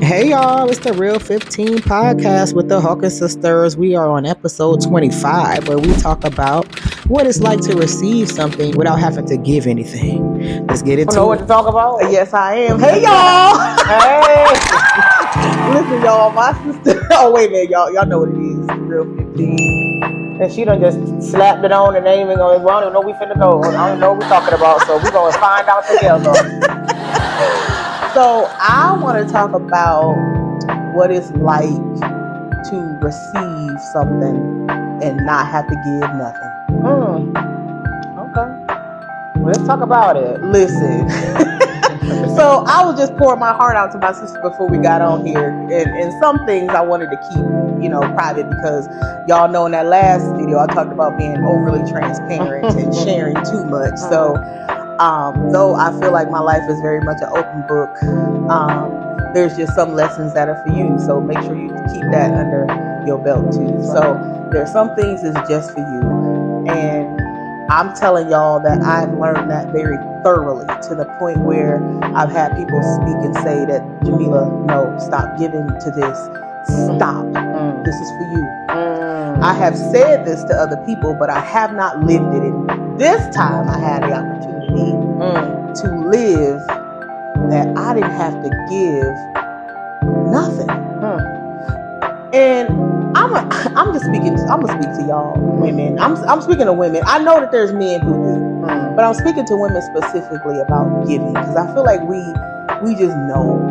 Hey y'all, it's the Real15 podcast with the Hawkins Sisters. We are on episode 25 where we talk about what it's like to receive something without having to give anything. Let's get into You know what to talk about? Yes, I am. Hey y'all! Hey! Listen, y'all, my sister. Oh, wait a minute, y'all know what it is. Real15. And she done just slapped it on and ain't even going, well, I don't even know we finna go. I don't even know what we're talking about, so we're going to find out together. So I want to talk about what it's like to receive something and not have to give nothing. Okay. Let's talk about it. Listen. So I was just pouring my heart out to my sister before we got on here. And some things I wanted to keep, private because y'all know in that last video I talked about being overly transparent and sharing too much. So though I feel like my life is very much an open book, there's just some lessons that are for you. So make sure you keep that under your belt too. So there's some things that's just for you. And I'm telling y'all that I've learned that very thoroughly to the point where I've had people speak and say that, Jamila, no, stop giving to this. Stop. This is for you. I have said this to other people, but I have not lived it. And this time I had the opportunity to live that I didn't have to give nothing. And I'm gonna speak to y'all women. I'm speaking to women. I know that there's men who do, but I'm speaking to women specifically about giving because I feel like we just know.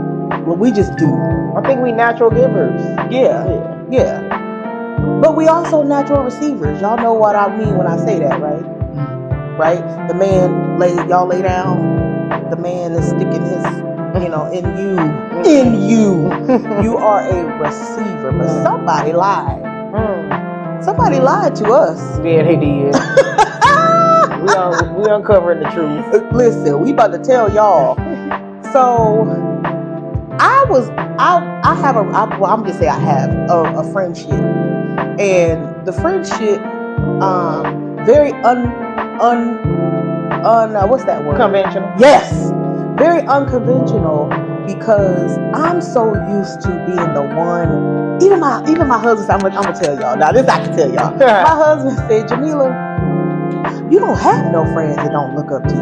Well, we just do. I think we natural givers. Yeah. But we also natural receivers. Y'all know what I mean when I say that, right? Right? The man y'all lay down. The man is sticking his, in you. You are a receiver. But somebody lied. Somebody lied to us. Yeah, they did. we uncovering the truth. Listen, we about to tell y'all. So I'm just say I have a friendship, and the friendship, very what's that word? Conventional. Yes, very unconventional because I'm so used to being the one. Even my husband. I'm gonna tell y'all now. This I can tell y'all. My husband said, Jamila, you don't have no friends that don't look up to you.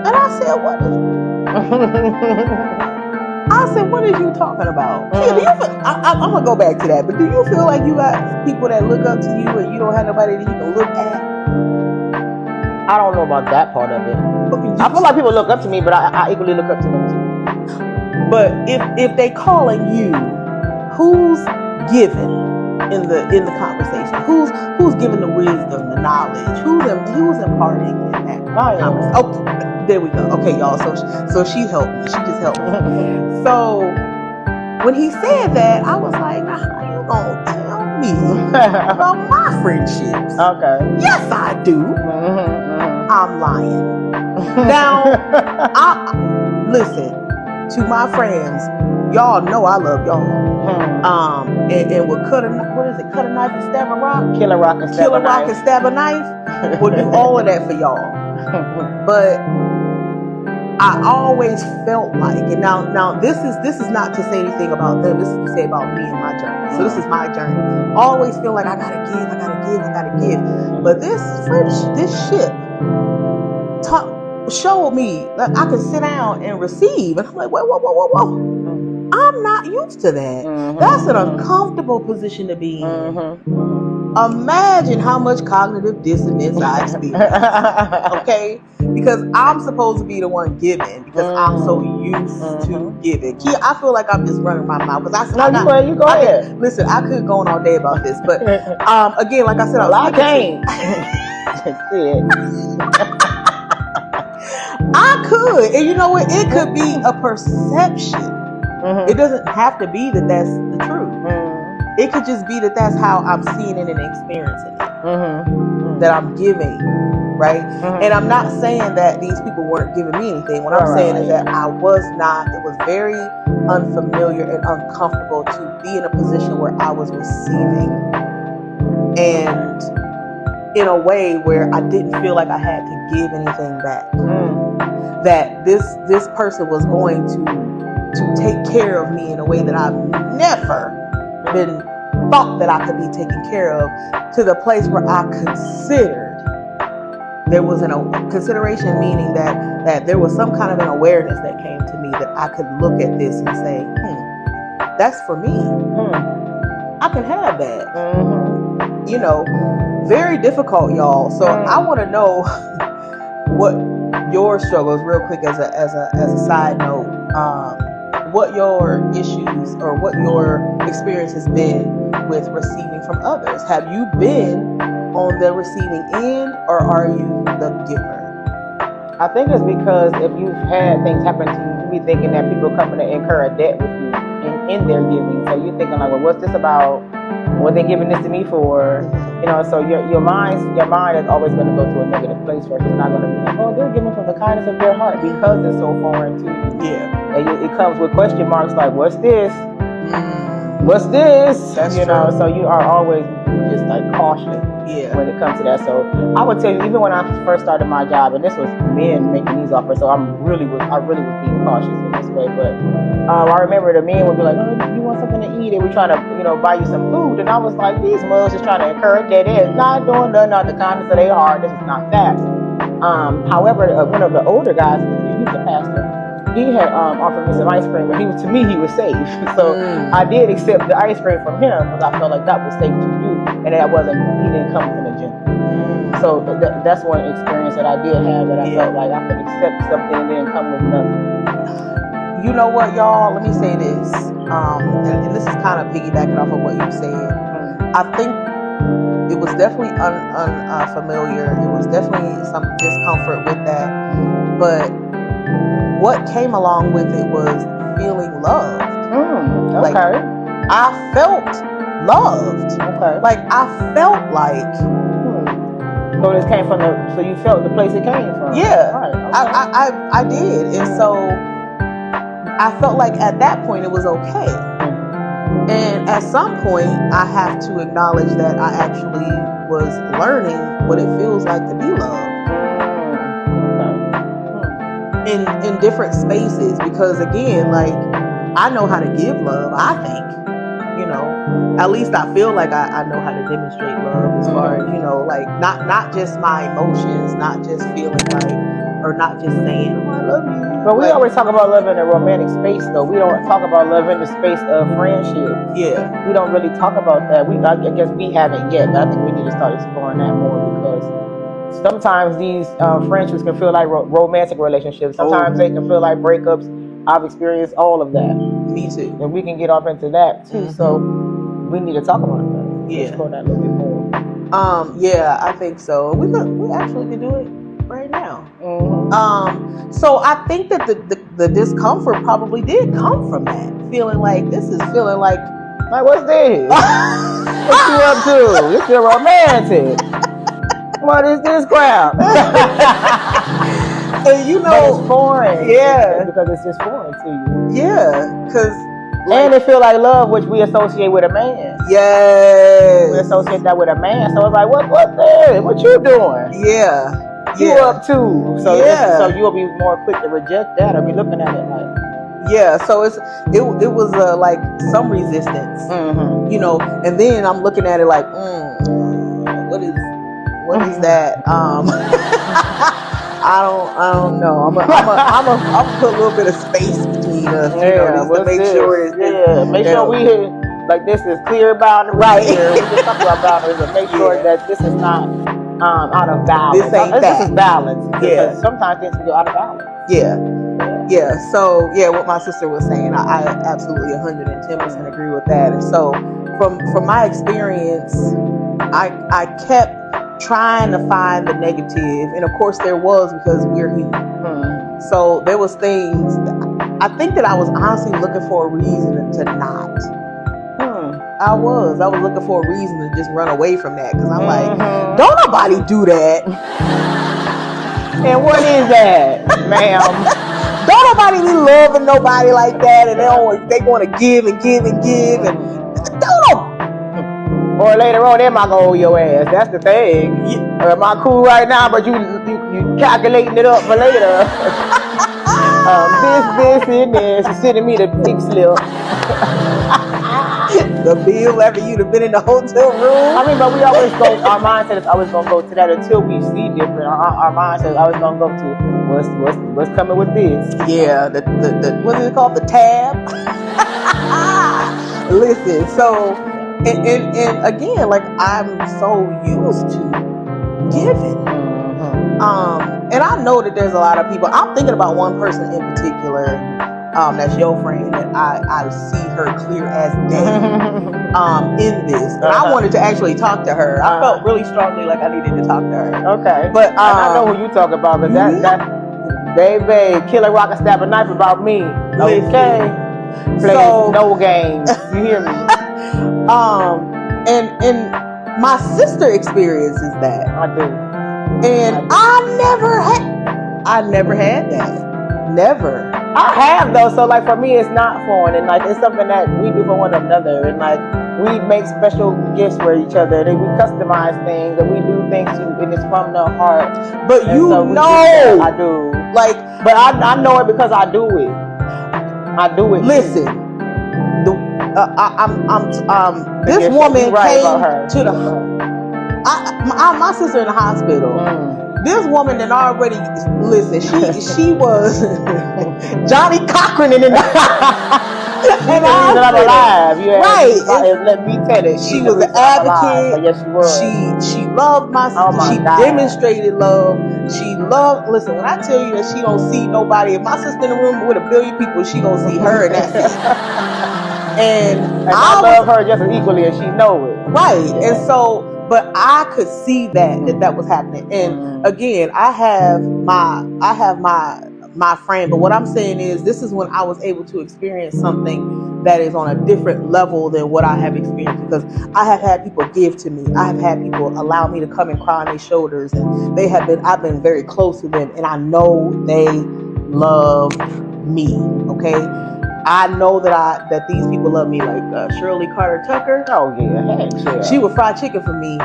And I said, what is you talking about? I'm gonna go back to that. But do you feel like you got people that look up to you and you don't have nobody that you can look at? I don't know about that part of it. I feel like people look up to me, but I equally look up to them too. But if they calling you, who's giving in the conversation? Who's giving the wisdom, the knowledge? Who's imparting in that conversation? Oh, there we go. Okay, y'all. So she helped me. She just helped me. So when he said that, I was like, how you gonna tell me about my friendships? Okay. Yes, I do. I'm lying. Now, listen to my friends. Y'all know I love y'all. And we'll cut a knife and stab a rock. Kill a rock and stab a knife. We'll do all of that for y'all. But I always felt like, and now this is not to say anything about them. This is to say about me and my journey. So this is my journey. Always feel like I gotta give. But this ship showed me that I could sit down and receive, and I'm like, whoa. I'm not used to that. That's an uncomfortable position to be in. Imagine how much cognitive dissonance I experience. Okay? Because I'm supposed to be the one giving because I'm so used to giving. I feel like I'm just running my mouth because you go ahead. Listen, I could go on all day about this, but again, like I said, I can't. I could, and you know what? It could be a perception. It doesn't have to be that that's the truth. It could just be that that's how I'm seeing it and experiencing it. That I'm giving, right? And I'm not saying that these people weren't giving me anything. What I'm saying is that I was not. It was very unfamiliar and uncomfortable to be in a position where I was receiving, and in a way where I didn't feel like I had to give anything back. That this person was going to take care of me in a way that I've never been thought that I could be taken care of, to the place where I considered there was a consideration, meaning that there was some kind of an awareness that came to me that I could look at this and say, that's for me. I can have that. You know, very difficult, y'all. So I want to know what your struggles, real quick, as a side note, what your issues or what your experience has been with receiving from others. Have you been on the receiving end, or are you the giver? I think it's because if you've had things happen to you, you be thinking that people are coming to incur a debt with you in their giving. So you're thinking like, well, what's this about? What they giving this to me for? You know, so your mind is always going to go to a negative place first. It's not going to be like, oh, they're giving from the kindness of their heart, because it's so foreign to you. Yeah. And it comes with question marks like, what's this? What's this? That's you know, so you are always just like cautious when it comes to that. So I would tell you, even when I first started my job, and this was men making these offers, so I really was being cautious in this way. But I remember the men would be like, oh, you want something to eat? And we're trying to, buy you some food. And I was like, these mugs just trying to encourage that. They're not doing nothing out the kindness of their heart. This is not that. However, one of the older guys, he's a pastor, he had offered me some ice cream, but to me he was safe. So I did accept the ice cream from him because I felt like that was safe to do, and he didn't come from the gym. So that's one experience that I did have, that I felt like I could accept something and didn't come with nothing. You know what, y'all? Let me say this, and this is kind of piggybacking off of what you said. I think it was definitely unfamiliar. It was definitely some discomfort with that, but what came along with it was feeling loved. Okay. Like, I felt loved. Okay. Like, I felt like. So this came from so you felt the place it came from. Yeah. Right. Okay. I did, and so I felt like at that point it was okay. And at some point, I have to acknowledge that I actually was learning what it feels like to be loved. In different spaces, because again, like, I know how to give love, I think, at least I feel like I know how to demonstrate love, as far as, like, not just my emotions, not just feeling like, or not just saying, oh, I love you. But we always talk about love in a romantic space, though. We don't talk about love in the space of friendship. Yeah. We don't really talk about that. I guess we haven't yet, but I think we need to start exploring that more, because sometimes these friendships can feel like romantic relationships. Sometimes they can feel like breakups. I've experienced all of that. Me too. And we can get off into that too. So we need to talk about that. Yeah. Explore that a little bit more. Yeah, I think so. We actually could do it right now. So I think that the discomfort probably did come from that. Feeling like what's this? What you up to? You feel romantic. What is this crap? And but it's foreign. Yeah. Because it's just foreign to you. Yeah. Because and it feel like love, which we associate with a man. Yes. We associate that with a man. So it's like, what this? What you doing? Yeah. You up too. So so you'll be more quick to reject that or be looking at it like. Yeah, so it was like some resistance, and then I'm looking at it like, what is that? I don't know. I'm put a little bit of space between us, to make sure make sure we hit like this is clear boundaries. Right. Here. We just talk about boundaries and make sure that this is not out of balance. This ain't this is balance. Yeah. Because sometimes things can go out of balance. Yeah. So what my sister was saying, I absolutely 110% agree with that. And so from my experience, I kept trying to find the negative, and of course there was, because we're human. So there was things. I think that I was honestly looking for a reason to not. I was looking for a reason to just run away from that, because I'm like, don't nobody do that. And what is that, ma'am? Don't nobody be loving nobody like that, and they want to give and give and give, and don't. Or later on, am I gonna owe your ass? That's the thing. Or am I cool right now, but you calculating it up for later? This, and this. She's sending me the big slip. The bill after you'd have been in the hotel room. I mean, but we always go. Our mindset is always gonna go to that until we see different. Our mindset is always gonna go to what's coming with this. Yeah, the what is it called? The tab. Listen, so and again, like I'm so used to giving. And I know that there's a lot of people. I'm thinking about one person in particular. That's your friend that I see her clear as day in this. And I wanted to actually talk to her. I felt really strongly like I needed to talk to her. Okay. But and I know who you talk about, but that baby, kill a rock and stab a knife about me. Okay. Play no games. You hear me? And my sister experiences that. I do. And I never had that. Never. I have though, so like for me it's not foreign, and like it's something that we do for one another, and like we make special gifts for each other, and we customize things, and we do things and it's from the heart. But and you so know, I do. Like, but I know it because I do it. I do it. Listen, this woman came to the. My sister in the hospital. This woman that already she was Johnny Cochran in the I'm alive. Yeah, right. Let me tell it. She was an advocate. Yes, she was. She loved my sister. She demonstrated love. She loved. Listen, when I tell you that she don't see nobody, if my sister in the room with 1 billion people, she gonna see her, and that's it. And I love her just as equally as she know it. Right. Yeah. And so. But I could see that was happening. And again, I have my friend. But what I'm saying is, this is when I was able to experience something that is on a different level than what I have experienced. Because I have had people give to me. I have had people allow me to come and cry on their shoulders. And I've been very close to them. And I know they love me. Okay. I know that these people love me, like Shirley Carter Tucker. Oh yeah, she would fry chicken for me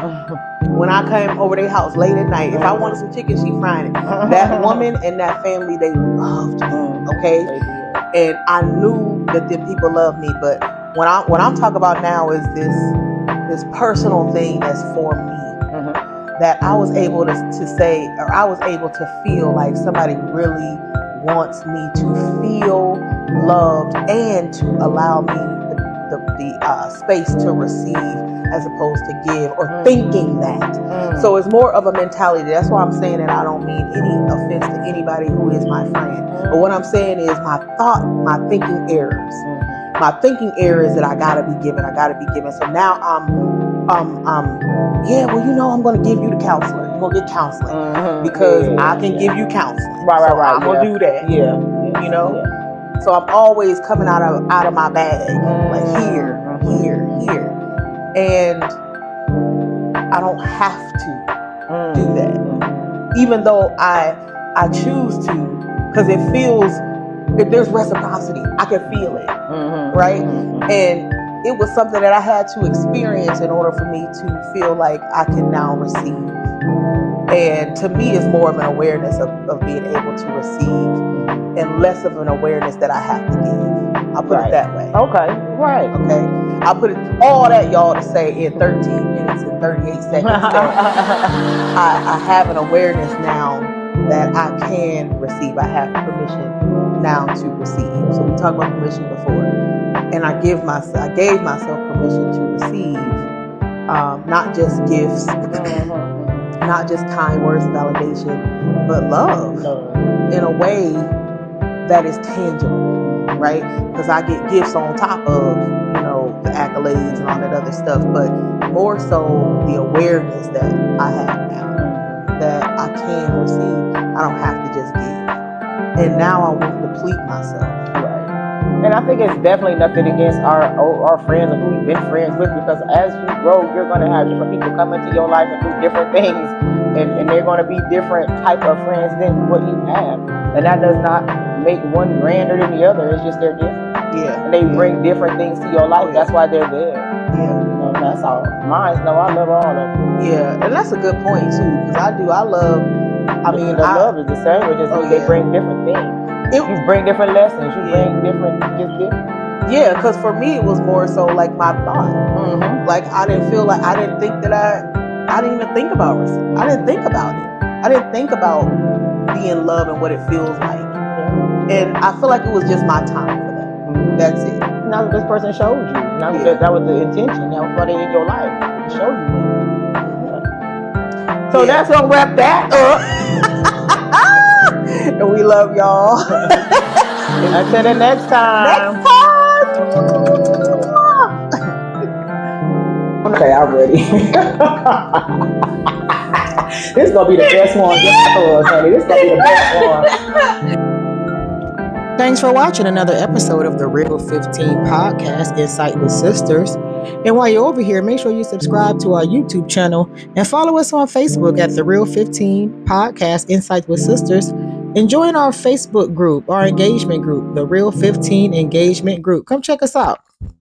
when I came over their house late at night. If I wanted some chicken, she fried it. That woman and that family, they loved me. Okay, and I knew that them people loved me. But what I'm talking about now is this personal thing that's for me. That I was able to say, or I was able to feel like somebody really wants me to feel loved and to allow me the space to receive as opposed to give, or thinking that. So it's more of a mentality. That's why I'm saying that I don't mean any offense to anybody who is my friend. But what I'm saying is my thinking errors. My thinking errors that I gotta be given. So now I'm gonna give you the counselor. You're gonna get counseling because I can give you counseling. Right. I'm gonna do that. Yeah. You know. Yeah. So I'm always coming out of my bag, like here, and I don't have to do that, even though I choose to, because it feels, if there's reciprocity, I can feel it, right? And it was something that I had to experience in order for me to feel like I can now receive. And to me, it's more of an awareness of being able to receive, and less of an awareness that I have to give. I'll put it that way. Okay, right. Okay. I'll put it all that, y'all, to say in 13 minutes and 38 seconds that I have an awareness now that I can receive. I have permission now to receive. So we talked about permission before. And I gave myself permission to receive, not just gifts, not just kind words of validation, but love in a way that is tangible, right? Because I get gifts on top of, the accolades and all that other stuff, but more so the awareness that I have now that I can receive. I don't have to just give. And now I won't deplete myself. And I think it's definitely nothing against our friends and who we've been friends with, because as you grow, you're going to have different people come into your life and do different things, and they're going to be different type of friends than what you have. And that does not make one grander than the other. It's just they're different. Yeah. And they bring different things to your life. That's why they're there. Yeah. That's all. Mine, I love all of them. Yeah, and that's a good point too, because I love. Love is the same. It's just they bring different things. You bring different lessons. You bring different. Yeah, because for me it was more so like my thought. Mm-hmm. Like I didn't even think about it. I didn't think about it. I didn't think about being love and what it feels like. Yeah. And I feel like it was just my time for that. Mm-hmm. That's it. Now this person showed you. Now that was the intention. That was what they in your life to show you. Yeah. So that's gonna wrap that up. And we love y'all. Until the next time. Okay, I'm ready. This is gonna be the best one. Just for us, honey. This is gonna be the best one. Thanks for watching another episode of the Real15 podcast, Insight with Sisters. And while you're over here, make sure you subscribe to our YouTube channel and follow us on Facebook at the Real15 podcast, Insight with Sisters. And join our Facebook group, our engagement group, the Real15 Engagement Group. Come check us out.